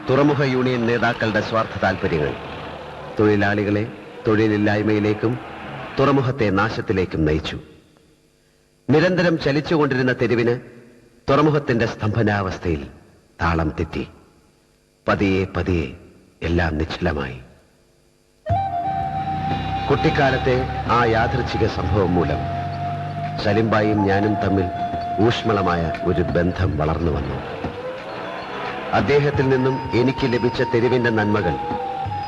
തുറമുഖ യൂണിയൻ നേതാക്കളുടെ സ്വാർത്ഥ താൽപര്യങ്ങൾ തൊഴിലാളികളെ തൊഴിലില്ലായ്മയിലേക്കും തുറമുഖത്തെ നാശത്തിലേക്കും നയിച്ചു. നിരന്തരം ചലിച്ചുകൊണ്ടിരുന്ന തെരുവിന് തുറമുഖത്തിന്റെ സ്തംഭനാവസ്ഥയിൽ താളം തെറ്റി. പതിയെ പതിയെ എല്ലാം നിശ്ചലമായി. കുട്ടിക്കാലത്തെ ആ യാദൃച്ഛിക സംഭവം മൂലം സലിംബായും ഞാനും തമ്മിൽ ഊഷ്മളമായ ഒരു ബന്ധം വളർന്നു വന്നു. അദ്ദേഹത്തിൽ നിന്നും എനിക്ക് ലഭിച്ച തെരുവിന്റെ നന്മകൾ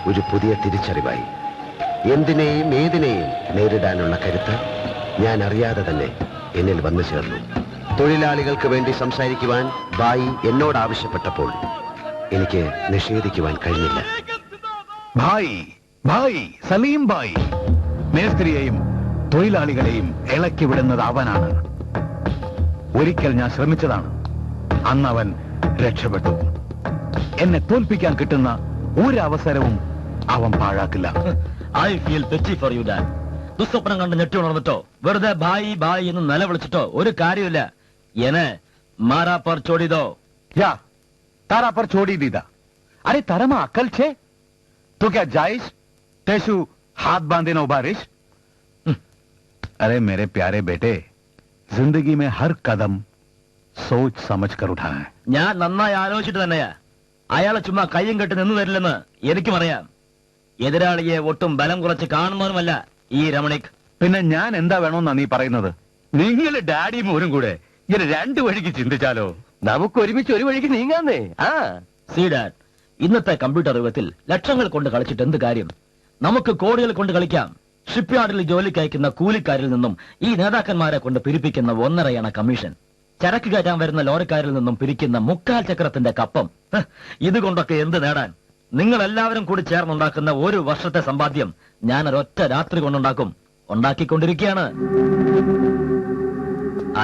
ഒരു പുതിയ തിരിച്ചറിവായി. എന്തിനേയും ഏതിനേയും നേരിടാനുള്ള കരുത്ത് ഞാൻ അറിയാതെ തന്നെ എന്നിൽ വന്നു ചേർന്നു. തൊഴിലാളികൾക്ക് വേണ്ടി സംസാരിക്കുവാൻ ബായി എന്നോട് ആവശ്യപ്പെട്ടപ്പോൾ എനിക്ക് നിഷേധിക്കുവാൻ കഴിഞ്ഞില്ല. ഭായ് ഭായ് സലീം ഭായ്, മേസ്ത്രിയെയും തൊഴിലാളികളെയും ഇളക്കി വിടുന്നത് അവനാണ്. ഒരിക്കൽ ഞാൻ ശ്രമിച്ചതാണ്, അന്ന് അവൻ രക്ഷപ്പെട്ടു. എന്നെ തോൽപ്പിക്കാൻ കിട്ടുന്ന ഒരു അവസരവും അവൻ പാഴാക്കില്ല. I feel pity for you dad. ദുസ്വപ്നം കണ്ട് ഞെട്ടി ഉണർന്നിട്ടോ വെറുതെ ഭായി ഭായി എന്ന് നിലവിളിച്ചിട്ടോ ഒരു കാര്യമില്ല. എന്നെ മാരാ പർ ചോടി ദോ. या तारा पर छोड़ी दीदा. अरे तारा में अकल छे तो क्या जायज तेसु हाथ बांधे नो बारिश. अरे मेरे प्यारे बेटे, जिंदगी में हर कदम सोच समझ कर उठाना है. ഞാൻ നന്നായി ആലോചിച്ചിട്ട് തന്നെയാ. അയാളെ ചുമ്മാ കയ്യും കെട്ടി നിന്നു തരില്ലെന്ന് എനിക്കും അറിയാം. എതിരാളിയെ ഒട്ടും ബലം കുറച്ച് കാണുന്നവനുമല്ല ഈ രമണിക്. പിന്നെ ഞാൻ എന്താ വേണമെന്നാ നീ പറയുന്നത്? നിങ്ങൾ ഡാഡിയും മോനും കൂടെ ഇങ്ങനെ രണ്ടു വഴിക്ക് ചിന്തിച്ചാലോ? നമുക്ക് ഒരുമിച്ച് ഒരു വഴിക്ക് നീങ്ങാന്നേ. സീ ഡാഡ്, ഇന്നത്തെ കമ്പ്യൂട്ടർ യുഗത്തിൽ ലക്ഷങ്ങൾ കൊണ്ട് കളിച്ചിട്ട് എന്ത് കാര്യം? നമുക്ക് കോടികൾ കൊണ്ട് കളിക്കാം. ഷിപ്പ്യാർഡിൽ ജോലിക്ക് അയക്കുന്ന കൂലിക്കാരിൽ നിന്നും ഈ നേതാക്കന്മാരെ കൊണ്ട് പിരിപ്പിക്കുന്ന 1.5 കമ്മീഷൻ, ചരക്ക് കയറ്റാൻ വരുന്ന ലോറിക്കാരിൽ നിന്നും പിരിക്കുന്ന 3/4 ചക്രത്തിന്റെ കപ്പം, ഇതുകൊണ്ടൊക്കെ എന്ത് നേടാൻ? നിങ്ങൾ എല്ലാവരും കൂടി ചേർന്നുണ്ടാക്കുന്ന ഒരു വർഷത്തെ സമ്പാദ്യം ഞാൻ ഒരൊറ്റ രാത്രി കൊണ്ടുണ്ടാക്കും. ഉണ്ടാക്കിക്കൊണ്ടിരിക്കുകയാണ്.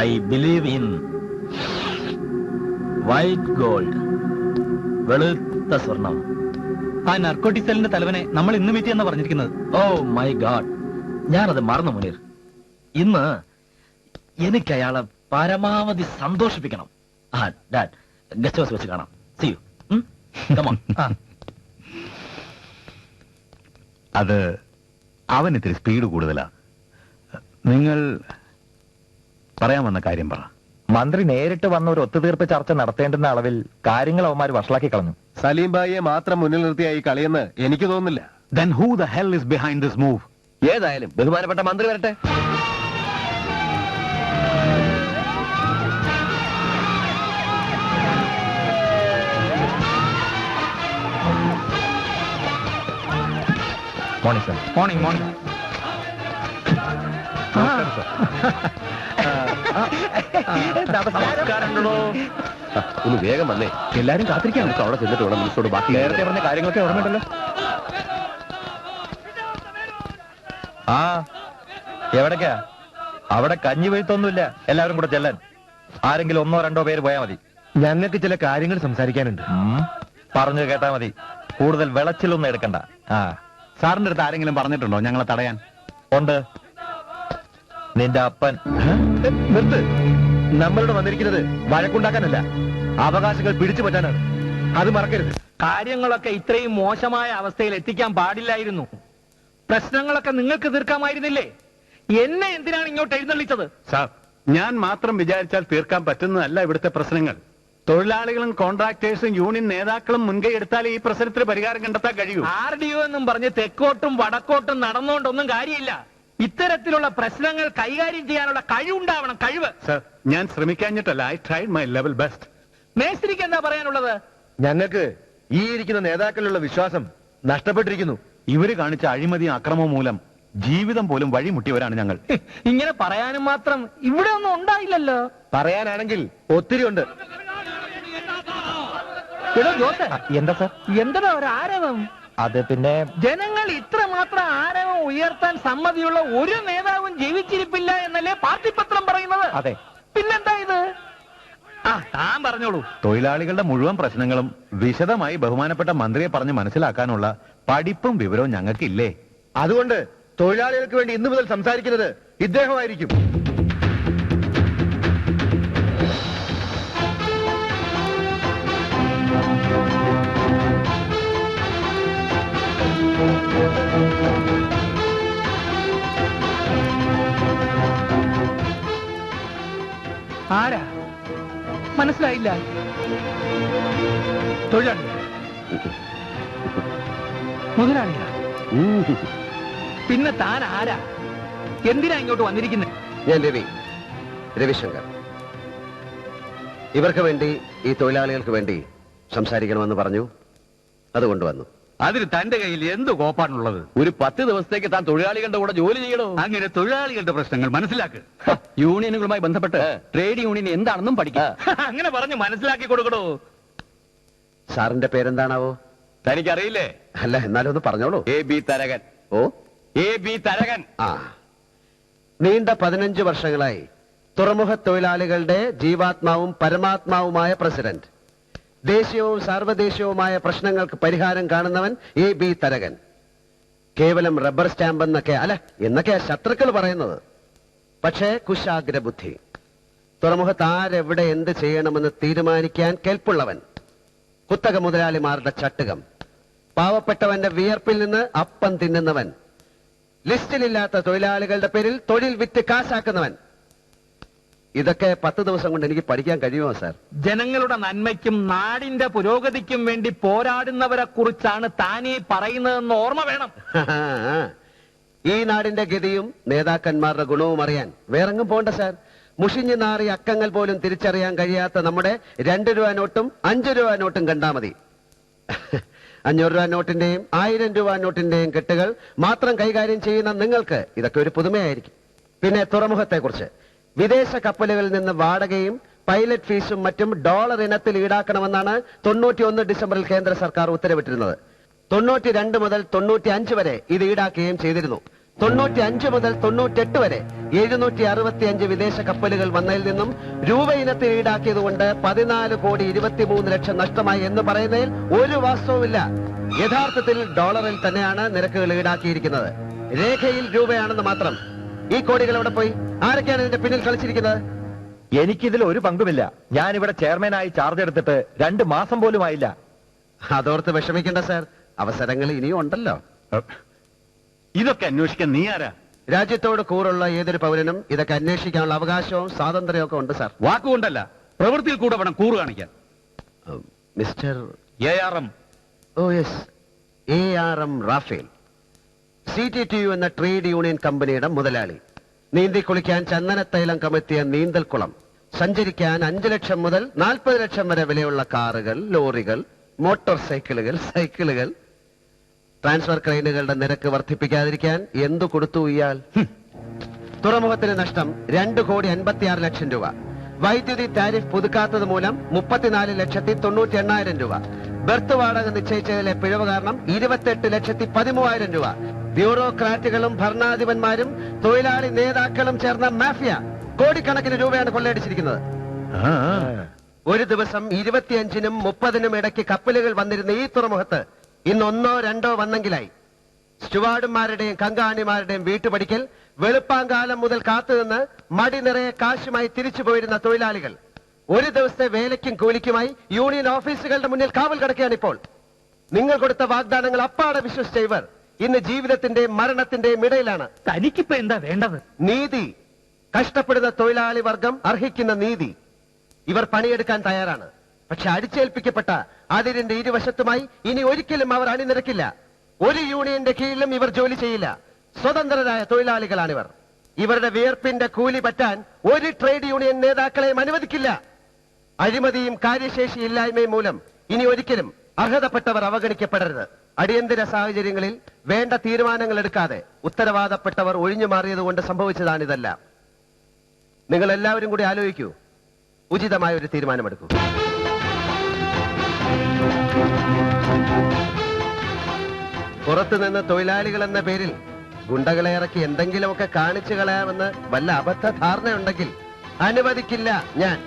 I believe in white gold, വെളുത്ത സ്വർണം. ആ നർക്കോട്ടിക് സെല്ലിന്റെ തലവനെ നമ്മൾ ഇന്ന് മീറ്റ് എന്ന് പറഞ്ഞിരിക്കുന്നത്. ഓ മൈ ഗാഡ്, ഞാനത് മറന്നു മുനീർ. ഇന്ന് എനിക്ക് അയാളെ പരമാവധി സന്തോഷിപ്പിക്കണം. ഡാഡ്, ഗസ്റ്റ് ഹൗസ് വെച്ച് കാണാം. See you. Come on. അത് അവൻ ഇത്തിരി സ്പീഡ് കൂടുതലാ. നിങ്ങൾ പറയാൻ വന്ന കാര്യം പറ. മന്ത്രി നേരിട്ട് വന്ന ഒരു ഒത്തുതീർപ്പ് ചർച്ച നടത്തേണ്ടുന്ന അളവിൽ കാര്യങ്ങൾ അവന്മാർ വഷളാക്കി കളഞ്ഞു. സലീം ഭായിയെ മാത്രം മുന്നിൽ നിർത്തിയായി കളിയെന്ന് എനിക്ക് തോന്നുന്നില്ല. Then who the hell is behind this move? ഏതായാലും ബഹുമാനപ്പെട്ട മന്ത്രി വരട്ടെ. Morning sir. Morning morning. ഒന്ന് വേഗം വന്നേ, എല്ലാരും കാത്തിരിക്കാം. നമുക്ക് അവിടെ ചെന്നിട്ട് വേണം മിനിസ്റ്ററോട് ബാക്കി നേരത്തെ പറഞ്ഞ കാര്യങ്ങളൊക്കെ ഓർമ്മയുണ്ടല്ലോ. ആ എവിടേക്കാ? അവിടെ കഞ്ഞി വീഴ്ത്തൊന്നുമില്ല. എല്ലാവരും കൂടെ ചെല്ലാൻ. ആരെങ്കിലും 1-2 പേര് പോയാൽ മതി. ഞങ്ങൾക്ക് ചില കാര്യങ്ങൾ സംസാരിക്കാനുണ്ട്. പറഞ്ഞു കേട്ടാ മതി. കൂടുതൽ വിളച്ചിലൊന്നും എടുക്കണ്ട. സാറിന്റെ അടുത്ത് ആരെങ്കിലും പറഞ്ഞിട്ടുണ്ടോ ഞങ്ങളെ തടയാൻ? ഉണ്ട്, നിന്റെ അപ്പൻ. നിർത്ത്. നമ്മളിവിടെ വന്നിരിക്കുന്നത് വഴക്കുണ്ടാക്കാനല്ല, അവകാശങ്ങൾ പിടിച്ചു പറ്റാനാണ്. അത് മറക്കരുത്. കാര്യങ്ങളൊക്കെ ഇത്രയും മോശമായ അവസ്ഥയിൽ എത്തിക്കാൻ പാടില്ലായിരുന്നു. പ്രശ്നങ്ങളൊക്കെ നിങ്ങൾക്ക് തീർക്കാമായിരുന്നില്ലേ? എന്നെ എന്തിനാണ് ഇങ്ങോട്ട് എഴുന്നള്ളിച്ചത്? സാർ, ഞാൻ മാത്രം വിചാരിച്ചാൽ തീർക്കാൻ പറ്റുന്നതല്ല ഇവിടുത്തെ പ്രശ്നങ്ങൾ. തൊഴിലാളികളും കോൺട്രാക്ടേഴ്സും യൂണിയൻ നേതാക്കളും മുൻകൈ എടുത്താൽ ഈ പ്രശ്നത്തിന് പരിഹാരം കണ്ടെത്താൻ കഴിയൂ. RDO എന്നും പറഞ്ഞ് തെക്കോട്ടും വടക്കോട്ടും നടന്നുകൊണ്ടൊന്നും കാര്യമില്ല. ഇത്തരത്തിലുള്ള പ്രശ്നങ്ങൾ കൈകാര്യം ചെയ്യാനുള്ള കഴിവുണ്ടാവണം. കഴിവ്. സർ, ഞാൻ ശ്രമിക്കാഞ്ഞിട്ടല്ല. I tried my level best. മേസ്ത്രിക്ക് എന്താ പറയാനുള്ളത്? ഞങ്ങൾക്ക് ഈ ഇരിക്കുന്ന നേതാക്കളിലുള്ള വിശ്വാസം നഷ്ടപ്പെട്ടിരിക്കുന്നു. ഇവര് കാണിച്ച അഴിമതിയും അക്രമവും മൂലം ജീവിതം പോലും വഴിമുട്ടിയവരാണ് ഞങ്ങൾ. ഇങ്ങനെ പറയാനും മാത്രം ഇവിടെ ഒന്നും ഉണ്ടായില്ലല്ലോ. പറയാനാണെങ്കിൽ ഒത്തിരി ഉണ്ട്. എന്താ സാർ? എന്താ ഒരു ആരവം? അത് പിന്നെ ജനങ്ങൾ ഇത്രമാത്രം ആരവം ഉയർത്താൻ സമ്മതിയുള്ള ഒരു നേതാവും ജീവിച്ചിരിപ്പില്ല എന്നല്ലേ പാർട്ടി പത്രം പറയുന്നത്? അതെ. പിന്നെന്താ ഇത്? താൻ പറഞ്ഞോളൂ. തൊഴിലാളികളുടെ മുഴുവൻ പ്രശ്നങ്ങളും വിശദമായി ബഹുമാനപ്പെട്ട മന്ത്രിയെ പറഞ്ഞ് മനസ്സിലാക്കാനുള്ള പഠിപ്പും വിവരവും ഞങ്ങൾക്കില്ലേ? അതുകൊണ്ട് തൊഴിലാളികൾക്ക് വേണ്ടി ഇന്നു മുതൽ സംസാരിക്കുന്നത് ഇദ്ദേഹമായിരിക്കും. മനസ്സിലായില്ല. തൊഴിലാളി മുതലാളിയാ? പിന്നെ താൻ ആരാ? എന്തിനാ ഇങ്ങോട്ട് വന്നിരിക്കുന്നത്? ഞാൻ രവിശങ്കർ. ഇവർക്ക് വേണ്ടി, ഈ തൊഴിലാളികൾക്ക് വേണ്ടി സംസാരിക്കണമെന്ന് പറഞ്ഞു, അതുകൊണ്ട് വന്നു. അതിന് തന്റെ കയ്യിൽ എന്ത് കോപ്പാണുള്ളത്? ഒരു 10 ദിവസത്തേക്ക് താൻ തൊഴിലാളികളുടെ കൂടെ ജോലി ചെയ്യണോ? അങ്ങനെ തൊഴിലാളികളുടെ പ്രശ്നങ്ങൾ മനസ്സിലാക്ക്. യൂണിയനുകളുമായി ബന്ധപ്പെട്ട് ട്രേഡ് യൂണിയൻ എന്താണെന്നും പഠിക്കാം. അങ്ങനെ പറഞ്ഞു മനസ്സിലാക്കി കൊടുക്കണോ? സാറിന്റെ പേരെന്താണാവോ? തനിക്കറിയില്ലേ? അല്ല, എന്നാലും ഒന്ന് പറഞ്ഞോളൂ. AB തരകൻ. ഓ, AB തരകൻ. ആ. നീണ്ട 15 വർഷങ്ങളായി തുറമുഖ തൊഴിലാളികളുടെ ജീവാത്മാവും പരമാത്മാവുമായ പ്രസിഡന്റ്, ദേശീയവും സാർവദേശീയവുമായ പ്രശ്നങ്ങൾക്ക് പരിഹാരം കാണുന്നവൻ AB തരകൻ. കേവലം റബ്ബർ സ്റ്റാമ്പ് എന്നൊക്കെയാ ശത്രുക്കൾ പറയുന്നത്. പക്ഷേ കുശാഗ്ര ബുദ്ധി, തുറമുഖത്ത് ആരെവിടെ എന്ത് ചെയ്യണമെന്ന് തീരുമാനിക്കാൻ കെൽപ്പുള്ളവൻ, കുത്തക മുതലാളിമാരുടെ ചട്ടുകം, പാവപ്പെട്ടവന്റെ വിയർപ്പിൽ നിന്ന് അപ്പം തിന്നുന്നവൻ, ലിസ്റ്റിലില്ലാത്ത തൊഴിലാളികളുടെ പേരിൽ തൊഴിൽ വിറ്റ് കാശാക്കുന്നവൻ. ഇതൊക്കെ 10 ദിവസം കൊണ്ട് എനിക്ക് പഠിക്കാൻ കഴിയുമോ സാർ? ജനങ്ങളുടെ നന്മയ്ക്കും നാടിന്റെ പുരോഗതിക്കും വേണ്ടി പോരാടുന്നവരെ കുറിച്ചാണ് താനീ പറയുന്നതെന്ന് ഓർമ്മ വേണം. ഈ നാടിന്റെ ഗതിയും നേതാക്കന്മാരുടെ ഗുണവും അറിയാൻ വേറെങ്ങും പോണ്ട സാർ. മുഷിഞ്ഞു നാറി അക്കങ്ങൾ പോലും തിരിച്ചറിയാൻ കഴിയാത്ത നമ്മുടെ 2 രൂപ നോട്ടും 5 രൂപ നോട്ടും കണ്ടാ മതി. 500 രൂപ നോട്ടിന്റെയും 1000 രൂപ നോട്ടിന്റെയും കെട്ടുകൾ മാത്രം കൈകാര്യം ചെയ്യുന്ന നിങ്ങൾക്ക് ഇതൊക്കെ ഒരു പുതുമയായിരിക്കും. പിന്നെ തുറമുഖത്തെ കുറിച്ച്, വിദേശ കപ്പലുകളിൽ നിന്ന് വാടകയും പൈലറ്റ് ഫീസും മറ്റും ഡോളർ ഇനത്തിൽ ഈടാക്കണമെന്നാണ് 91 ഡിസംബറിൽ കേന്ദ്ര സർക്കാർ ഉത്തരവിട്ടിരുന്നത്. 92 മുതൽ 95 വരെ ഇത് ഈടാക്കുകയും ചെയ്തിരുന്നു. 95 മുതൽ 98 വരെ 765 വിദേശ കപ്പലുകൾ വന്നതിൽ നിന്നും രൂപ ഇനത്തിൽ ഈടാക്കിയതുകൊണ്ട് 14,23,00,000 നഷ്ടമായി എന്ന് പറയുന്നതിൽ ഒരു വാസ്തവമില്ല. യഥാർത്ഥത്തിൽ ഡോളറിൽ തന്നെയാണ് നിരക്കുകൾ ഈടാക്കിയിരിക്കുന്നത്. രേഖയിൽ രൂപയാണെന്ന് മാത്രം. ഈ കോടികൾ എവിടെ പോയി? ആരൊക്കെയാണ് ഇതിന്റെ പിന്നിൽ കളിച്ചിരിക്കുന്നത്? എനിക്കിതിൽ ഒരു പങ്കുമില്ല. ഞാനിവിടെ ചെയർമാനായി ചാർജ് എടുത്തിട്ട് 2 മാസം പോലും ആയില്ല. അതോർത്ത് വിഷമിക്കേണ്ട സാർ, അവസരങ്ങൾ ഇനിയും ഉണ്ടല്ലോ. ഇതൊക്കെ അന്വേഷിക്കാൻ നീ ആരാ? രാജ്യത്തോട് കൂറുള്ള ഏതൊരു പൗരനും ഇതൊക്കെ അന്വേഷിക്കാനുള്ള അവകാശവും സ്വാതന്ത്ര്യവും ഒക്കെ ഉണ്ട് സാർ. വാക്കുകൊണ്ടല്ല, പ്രവൃത്തിയിൽ കൂടെ വേണം കൂറ് കാണിക്കാൻ. Mister ARM. Oh yes, ARM Raphael, CTTU എന്ന ട്രേഡ് യൂണിയൻ കമ്പനിയുടെ മുതലാളി. നീന്തി കുളിക്കാൻ ചന്ദനത്തൈലം കമത്തിയ നീന്തൽക്കുളം, സഞ്ചരിക്കാൻ 5 ലക്ഷം മുതൽ 40 ലക്ഷം വരെ വിലയുള്ള കാറുകൾ, ലോറികൾ, മോട്ടോർ സൈക്കിളുകൾ, ട്രാൻസ്ഫർ ക്രെയിനുകളുടെ നിരക്ക് വർദ്ധിപ്പിക്കാതിരിക്കാൻ എന്തു കൊടുത്തു ഇയാൾ? തുറമുഖത്തിന് നഷ്ടം 2,56,00,000 രൂപ. വൈദ്യുതി താരിഫ് പുതുക്കാത്തത് മൂലം 34,98,000 രൂപ. ബെർത്ത് വാടക നിശ്ചയിച്ചതിലെ പിഴവ് കാരണം 28,13,000 രൂപ. ബ്യൂറോക്രാറ്റുകളും ഭരണാധിപന്മാരും തൊഴിലാളി നേതാക്കളും ചേർന്ന മാഫിയ കോടിക്കണക്കിന് രൂപയാണ് കൊള്ളയടിച്ചിരിക്കുന്നത്. ഒരു ദിവസം 25-നും 30-നും ഇടയ്ക്ക് കപ്പലുകൾ വന്നിരുന്ന ഈ തുറമുഖത്ത് ഇന്ന് 1-2 വന്നെങ്കിലായി. സ്റ്റുവാർഡുമാരുടെയും കങ്കാണിമാരുടെയും വീട്ടുപടിക്കൽ വെളുപ്പാങ്കാലം മുതൽ കാത്തുനിന്ന് മടി നിറയെ കാശുമായി തിരിച്ചു പോയിരുന്ന തൊഴിലാളികൾ ഒരു ദിവസത്തെ വേലയ്ക്കും കൂലിക്കുമായി യൂണിയൻ ഓഫീസുകളുടെ മുന്നിൽ കാവൽ കിടക്കുകയാണിപ്പോൾ. നിങ്ങൾ കൊടുത്ത വാഗ്ദാനങ്ങൾ അപ്പാടെ വിശ്വസിച്ച ഇവർ ഇന്ന് ജീവിതത്തിന്റെയും മരണത്തിന്റെയും ഇടയിലാണ്. തനിക്കിപ്പോ എന്താ വേണ്ടത്? നീതി. കഷ്ടപ്പെടുന്ന തൊഴിലാളി വർഗം അർഹിക്കുന്ന നീതി. ഇവർ പണിയെടുക്കാൻ തയ്യാറാണ്. പക്ഷെ അടിച്ചേൽപ്പിക്കപ്പെട്ട അതിരിന്റെ ഇരുവശത്തുമായി ഇനി ഒരിക്കലും അവർ അണിനിരക്കില്ല. ഒരു യൂണിയന്റെ കീഴിലും ഇവർ ജോലി ചെയ്യില്ല. സ്വതന്ത്രരായ തൊഴിലാളികളാണിവർ. ഇവരുടെ വിയർപ്പിന്റെ കൂലി പറ്റാൻ ഒരു ട്രേഡ് യൂണിയൻ നേതാക്കളെയും അനുവദിക്കില്ല. അഴിമതിയും കാര്യശേഷിയില്ലായ്മയും മൂലം ഇനി ഒരിക്കലും അർഹതപ്പെട്ടവർ അവഗണിക്കപ്പെടരുത്. അടിയന്തര സാഹചര്യങ്ങളിൽ വേണ്ട തീരുമാനങ്ങൾ എടുക്കാതെ ഉത്തരവാദപ്പെട്ടവർ ഒഴിഞ്ഞു മാറിയതുകൊണ്ട് സംഭവിച്ചതാണിതെല്ലാം. നിങ്ങൾ എല്ലാവരും കൂടി ആലോചിക്കൂ, ഉചിതമായ ഒരു തീരുമാനമെടുക്കൂ. പുറത്തുനിന്ന് തൊഴിലാളികൾ എന്ന പേരിൽ ഗുണ്ടകളെ ഇറക്കി എന്തെങ്കിലുമൊക്കെ കാണിച്ചു കളയാമെന്ന് വല്ല അബദ്ധ ധാരണയുണ്ടെങ്കിൽ അനുവദിക്കില്ല ഞാൻ.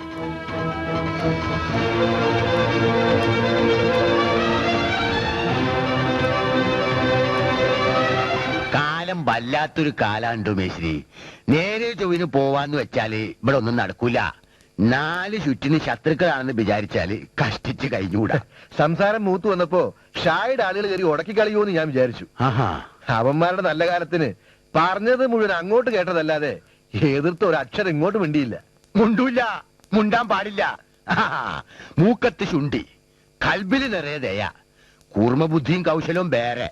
കാലം വല്ലാത്തൊരു കാലാണ്ടു മേശ്രി. നേരെ ചൊവ്വിന് പോവാന്ന് വെച്ചാല് ഇവിടെ ഒന്നും നടക്കൂല. 4 ചുറ്റിന് ശത്രുക്കളാണെന്ന് വിചാരിച്ചാല് കഷ്ടിച്ച് കഴിഞ്ഞുകൂടാ. സംസാരം മൂത്തു വന്നപ്പോ ഷായുടെ ആളുകൾ കയറി ഉടക്കി കളയുമെന്ന് ഞാൻ വിചാരിച്ചു. ആഹാ, അവന്മാരുടെ നല്ല കാലത്തിന് പറഞ്ഞത് മുഴുവൻ അങ്ങോട്ട് കേട്ടതല്ലാതെ എതിർത്ത് ഒരു അക്ഷരം ഇങ്ങോട്ട് മിണ്ടിയില്ല. മുണ്ടൂല്ല, മുണ്ടാൻ പാടില്ല. മൂക്കത്ത് ശുണ്ടി, കൽബില് നിറയെ ദയ, കൂർമ്മബുദ്ധിയും കൗശലവും വേറെ,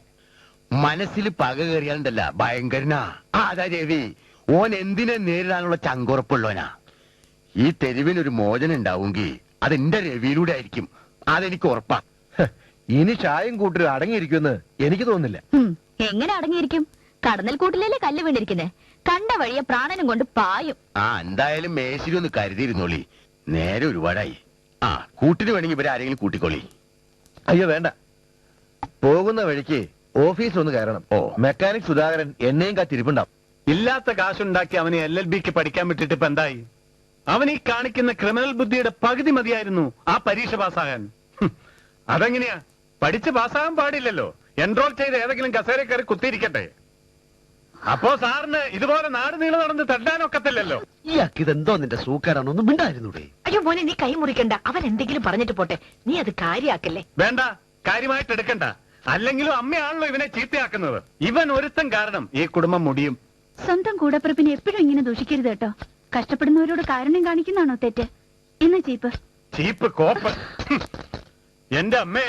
മനസ്സിൽ പക കയറിയാലുണ്ടല്ല ഭയങ്കരനാ. അതാ രവി, ഓൻ എന്തിനെ നേരിടാനുള്ള ചങ്കുറപ്പുള്ളവനാ. ഈ തെരുവിനൊരു മോചനം ഉണ്ടാവുമെങ്കിൽ അതെന്റെ രവിയിലൂടെ ആയിരിക്കും, അതെനിക്ക് ഉറപ്പാ. ഇനി ചായം കൂട്ടരും അടങ്ങിയിരിക്കുമെന്ന് എനിക്ക് തോന്നുന്നില്ല. എങ്ങനെ അടങ്ങിയിരിക്കും? കടന്നൽ കൂട്ടിലല്ലേ കല്ല് വീണിരിക്കുന്നേ. കണ്ട വഴിയെ പ്രാണനും കൊണ്ട് പായും. എന്തായാലും മേശിരി ഒന്ന് കരുതിയിരുന്നോളി, നേരെ ഒരുപാടായി. കൂട്ടിന് വേണമെങ്കിൽ ഇവരാരെങ്കിലും കൂട്ടിക്കോളി. അയ്യോ വേണ്ട, പോകുന്ന വഴിക്ക് ഓഫീസിൽ ഒന്ന് കയറണം. മെക്കാനിക് സുധാകരൻ എന്നെയും കാത്തിരിപ്പുണ്ടാവും. ഇല്ലാത്ത കാശുണ്ടാക്കി അവനെ LLBക്ക് പഠിക്കാൻ വിട്ടിട്ട് ഇപ്പൊ എന്തായി? അവൻ ഈ കാണിക്കുന്ന ക്രിമിനൽ ബുദ്ധിയുടെ പകുതി മതിയായിരുന്നു ആ പരീക്ഷ പാസ്സാകാൻ. അതെങ്ങനെയാ? പഠിച്ച് പാസ്സാകാൻ പാടില്ലല്ലോ. എൻറോൾ ചെയ്ത് ഏതെങ്കിലും കസേര കയറി കുത്തിയിരിക്കട്ടെ. അപ്പോ സാറിന് ഇതുപോലെ നാട് നീളെ നടന്ന് തട്ടാനൊക്കത്തില്ലല്ലോ. ഇയാൾക്ക് ഇതെന്തോ നിന്റെ സൂക്കാരാണ്, ഒന്നും മിണ്ടായിരുന്നൂടെ? അയ്യോ മോനെ, നീ കൈ മുറിക്കണ്ട. അവൻ എന്തെങ്കിലും പറഞ്ഞിട്ട് പോട്ടെ, നീ അത് കാര്യാക്കല്ലേ. വേണ്ട, കാര്യമായിട്ട് എടുക്കണ്ട. അല്ലെങ്കിലും അമ്മയാണല്ലോ ഇവനെ ചീത്തയാക്കുന്നത്. ഇവൻ ഒരുത്തൻ കാരണം ഈ കുടുംബം മുടിയും. സ്വന്തം കൂടപ്പിറപ്പിനെ എപ്പോഴും ഇങ്ങനെ ദൂഷിക്കരുത് കേട്ടോ. കഷ്ടപ്പെടുന്നവരോട് കാരുണ്യം കാണിക്കുന്നതാണോ തെറ്റ്? ഇന്ന് ചീപ്പ് കോപ്പ്. എന്റെ അമ്മേ,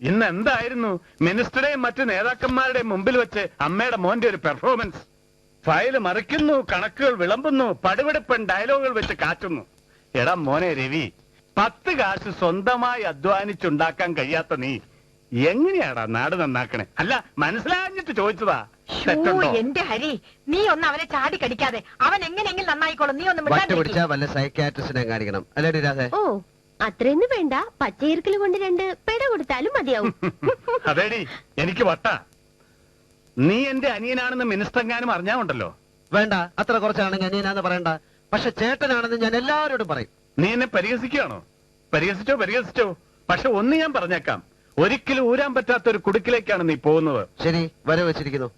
ഇന്ന് എന്തായിരുന്നു മിനിസ്റ്ററുടെയും മറ്റു നേതാക്കന്മാരുടെയും മുമ്പിൽ വെച്ച് അമ്മയുടെ മോന്റെ ഒരു പെർഫോമൻസ്. ഫയല് മറിക്കുന്നു, കണക്കുകൾ വിളമ്പുന്നു, പടുവെടുപ്പൻ ഡയലോഗുകൾ വെച്ച് കാറ്റുന്നു. എടാ മോനെ രവി, 10 കാശ് സ്വന്തമായി അധ്വാനിച്ചുണ്ടാക്കാൻ കഴിയാത്ത നീ എങ്ങനെയാടാ നാട് നന്നാക്കണേ? അല്ല, മനസ്സിലാഞ്ഞിട്ട് ചോദിച്ചതാ. തെറ്റുണ്ടോ? എന്റെ ഹരി, നീ ഒന്ന് അവനെ ചാടി കടിക്കാതെ. അവൻ എങ്ങനെയെങ്കിലും നന്നായിക്കോളും. നീ ഒന്ന് പിടിച്ചാ വല്ല സൈക്കാട്രിസ്റ്റിനെ കാണിക്കണം. അല്ലേടി രാധേ? ഓ, അത്രയൊന്നും വേണ്ട. പച്ചയിർക്കൽ കൊണ്ട് 2 പെട കൊടുത്താലും മതിയാവും. അതേടി, എനിക്ക് വട്ട. നീ എന്റെ അനിയനാണെന്ന് മിനിസ്റ്റർ എങ്ങാനും അറിഞ്ഞാണ്ടല്ലോ. വേണ്ട, അത്ര കുറച്ചാണെങ്കിൽ അനിയനാന്ന് പറയണ്ട. പക്ഷെ ചേട്ടനാണെന്ന് ഞാൻ എല്ലാവരോടും പറയും. നീ എന്നെ പരിഹസിക്കുകയാണോ? പരിഹസിച്ചോ. പക്ഷെ ഒന്ന് ഞാൻ പറഞ്ഞേക്കാം, ഒരിക്കലും ഊരാൻ പറ്റാത്ത ഒരു കുടുക്കിലേക്കാണ് നീ പോകുന്നത്. ശരി, വരെ വെച്ചിരിക്കുന്നു.